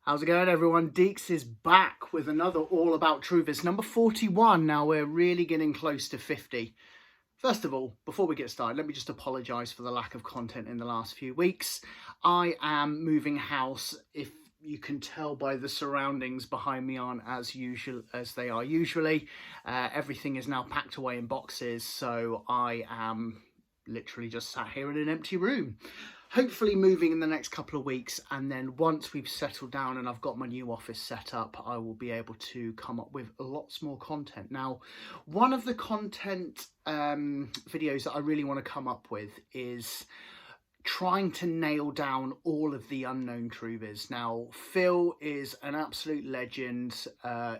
How's it going, everyone? Deeks is back with another All About Truvis, number 41. Now we're really getting close to 50. First of all, before we get started, let me just apologise for the lack of content in the last few weeks. I am moving house. If you can tell by the surroundings behind me aren't as usual as they are usually. Everything is now packed away in boxes, so I am literally just sat here in an empty room. Hopefully moving in the next couple of weeks, and then once we've settled down and I've got my new office set up, I will be able to come up with lots more content. Now, one of the content videos that I really want to come up with is trying to nail down all of the unknown Truvis. Now, Phil is an absolute legend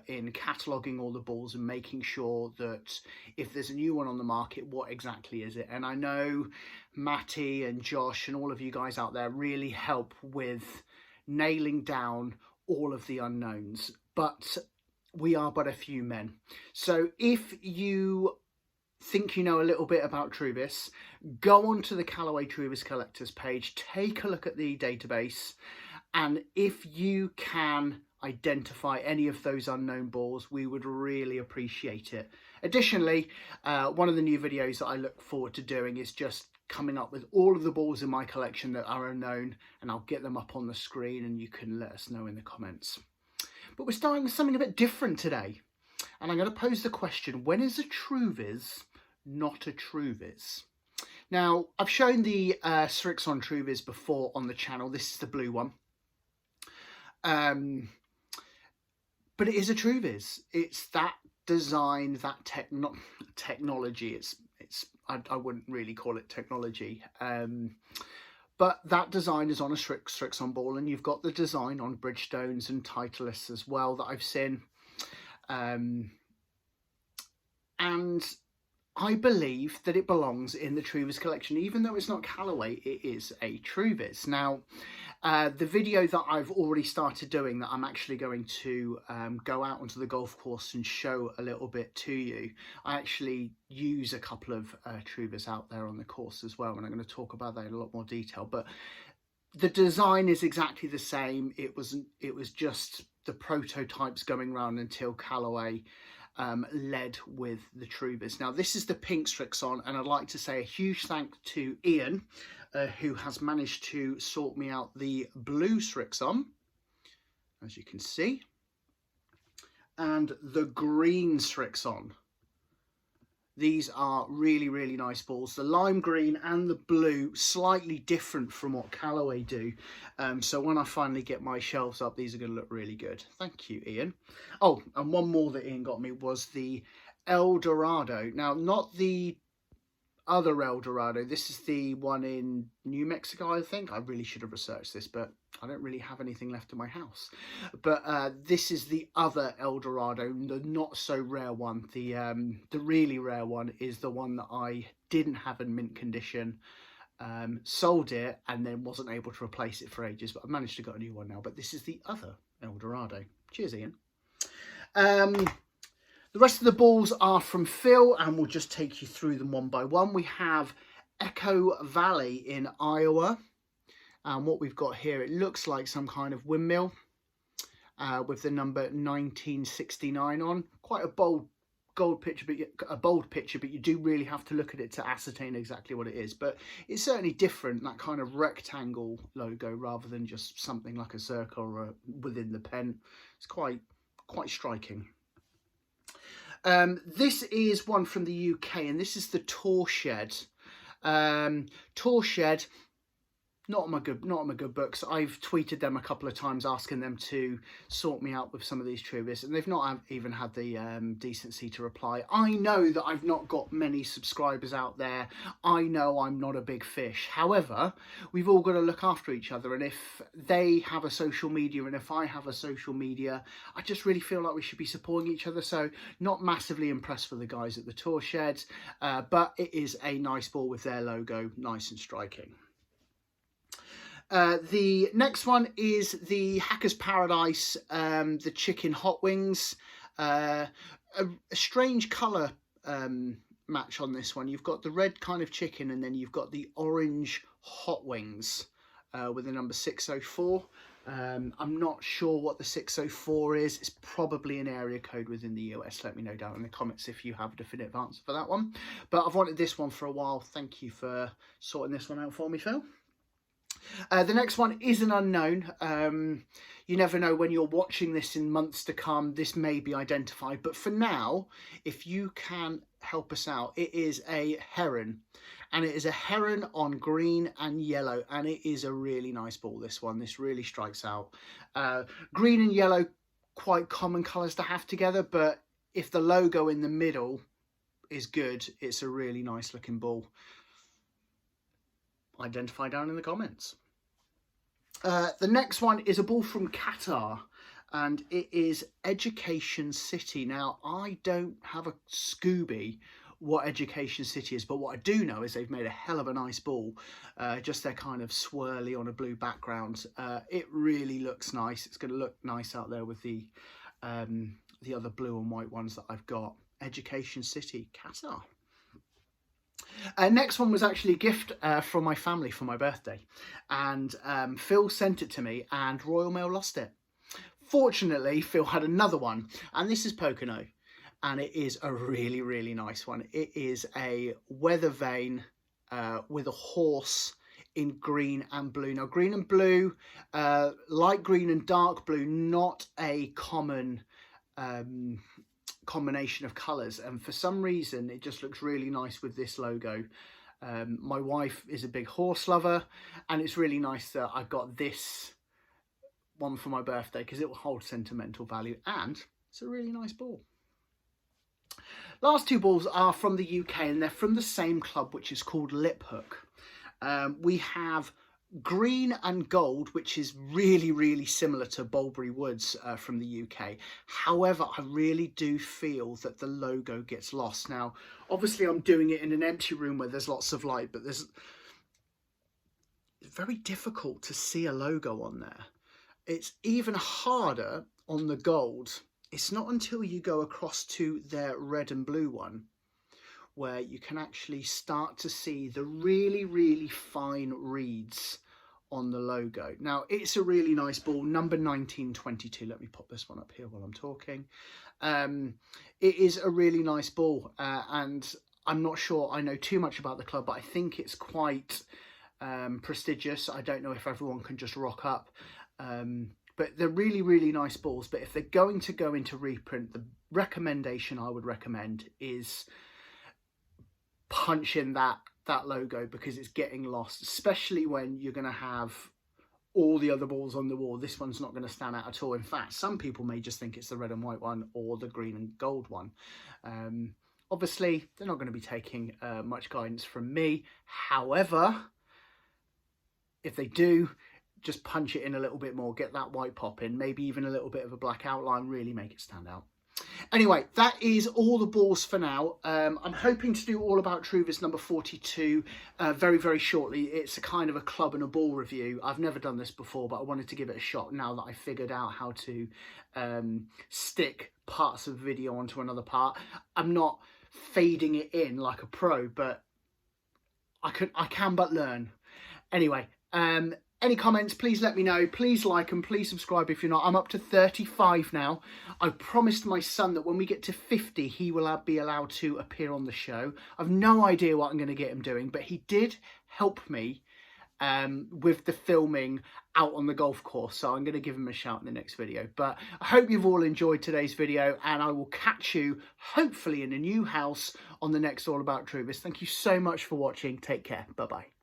in cataloguing all the balls and making sure that if there's a new one on the market, what exactly is it? And I know Matty and Josh and all of you guys out there really help with nailing down all of the unknowns, but we are but a few men. So if you think you know a little bit about Truvis, go onto the Callaway Truvis Collectors page, take a look at the database, and if you can identify any of those unknown balls, we would really appreciate it. Additionally, one of the new videos that I look forward to doing is just coming up with all of the balls in my collection that are unknown, and I'll get them up on the screen and you can let us know in the comments. But we're starting with something a bit different today. And I'm going to pose the question, when is a Truvis not a Truvis? Now, I've shown the Srixon Truvis before on the channel. This is the blue one. But it is a Truvis. It's that design, that technology. I wouldn't really call it technology. But that design is on a Srixon ball, and you've got the design on Bridgestones and Titleists as well that I've seen. And I believe that it belongs in the Truvis collection. Even though it's not Callaway, it is a Truvis. Now, the video that I've already started doing, that I'm actually going to go out onto the golf course and show a little bit to you, I actually use a couple of Truvis out there on the course as well, and I'm going to talk about that in a lot more detail. But the design is exactly the same. It was just the prototypes going around until Callaway led with the Truvis. Now, this is the pink Srixon, and I'd like to say a huge thank to Ian, who has managed to sort me out the blue Srixon, as you can see, and the green Srixon. These are really, really nice balls. The lime green and the blue, slightly different from what Callaway do. So when I finally get my shelves up, these are going to look really good. Thank you, Ian. Oh, and one more that Ian got me was the ElDorado. Now, not the other ElDorado. This is the one in New Mexico, I think. I really should have researched this, but I don't really have anything left in my house. But this is the other ElDorado, the not so rare one. The really rare one is the one that I didn't have in mint condition, sold it, and then wasn't able to replace it for ages. But I've managed to get a new one now. But this is the other ElDorado. Cheers, Ian. The rest of the balls are from Phil, and we'll just take you through them one by one. We have Echo Valley in Iowa. And what we've got here, it looks like some kind of windmill with the number 1969 on. Quite a bold picture, but you do really have to look at it to ascertain exactly what it is. But it's certainly different, that kind of rectangle logo, rather than just something like a circle or within the pen. It's quite striking. This is one from the UK, and this is the Tour Shed. Tour Shed, not on my good books. I've tweeted them a couple of times asking them to sort me out with some of these Truvis, and they've not even had the decency to reply. I know that I've not got many subscribers out there. I know I'm not a big fish. However, we've all got to look after each other, and if they have a social media and if I have a social media, I just really feel like we should be supporting each other. So not massively impressed with the guys at the Tour Shed, but it is a nice ball with their logo, nice and striking. The next one is the Hacker's Paradise, the chicken hot wings. A strange colour match on this one. You've got the red kind of chicken, and then you've got the orange hot wings with the number 604. I'm not sure what the 604 is. It's probably an area code within the US. Let me know down in the comments if you have a definitive answer for that one. But I've wanted this one for a while. Thank you for sorting this one out for me, Phil. The next one is an unknown. You never know when you're watching this in months to come, this may be identified. But for now, if you can help us out, it is a heron. And it is a heron on green and yellow. And it is a really nice ball, this one. This really strikes out. Green and yellow, quite common colours to have together. But if the logo in the middle is good, it's a really nice looking ball. Identify down in the comments. The next one is a ball from Qatar, and it is Education City. Now, I don't have a Scooby what Education City is, but what I do know is they've made a hell of a nice ball. Just they're kind of swirly on a blue background. It really looks nice. It's going to look nice out there with the other blue and white ones that I've got. Education City, Qatar. Next one was actually a gift from my family for my birthday, and Phil sent it to me and Royal Mail lost it. Fortunately, Phil had another one, and this is Pocono, and it is a really, really nice one. It is a weather vane with a horse in green and blue. Now, green and blue, light green and dark blue, not a common combination of colours, and for some reason it just looks really nice with this logo. My wife is a big horse lover, and it's really nice that I got this one for my birthday because it will hold sentimental value, and it's a really nice ball. Last two balls are from the UK, and they're from the same club, which is called Liphook. We have green and gold, which is really, really similar to Bulbury Woods from the UK. However, I really do feel that the logo gets lost. Now, obviously I'm doing it in an empty room where there's lots of light, but it's very difficult to see a logo on there. It's even harder on the gold. It's not until you go across to their red and blue one where you can actually start to see the really, really fine reeds on the logo. Now, it's a really nice ball, number 1922. Let me pop this one up here while I'm talking. It is a really nice ball, and I'm not sure I know too much about the club, but I think it's quite prestigious. I don't know if everyone can just rock up, but they're really, really nice balls. But if they're going to go into reprint, the recommendation I would recommend is punch in that logo, because it's getting lost, especially when you're going to have all the other balls on the wall. This one's not going to stand out at all. In fact, some people may just think it's the red and white one or the green and gold one. Obviously, they're not going to be taking much guidance from me. However, if they do, just punch it in a little bit more, get that white pop in, maybe even a little bit of a black outline, really make it stand out. Anyway, that is all the balls for now. I'm hoping to do all about Truvis number 42 very, very shortly. It's a kind of a club and a ball review. I've never done this before, but I wanted to give it a shot now that I figured out how to stick parts of video onto another part. I'm not fading it in like a pro, but I can but learn. Anyway, any comments, please let me know. Please like and please subscribe if you're not. I'm up to 35 now. I promised my son that when we get to 50, he will be allowed to appear on the show. I've no idea what I'm going to get him doing, but he did help me with the filming out on the golf course. So I'm going to give him a shout in the next video. But I hope you've all enjoyed today's video, and I will catch you hopefully in a new house on the next All About Truvis. Thank you so much for watching. Take care. Bye-bye.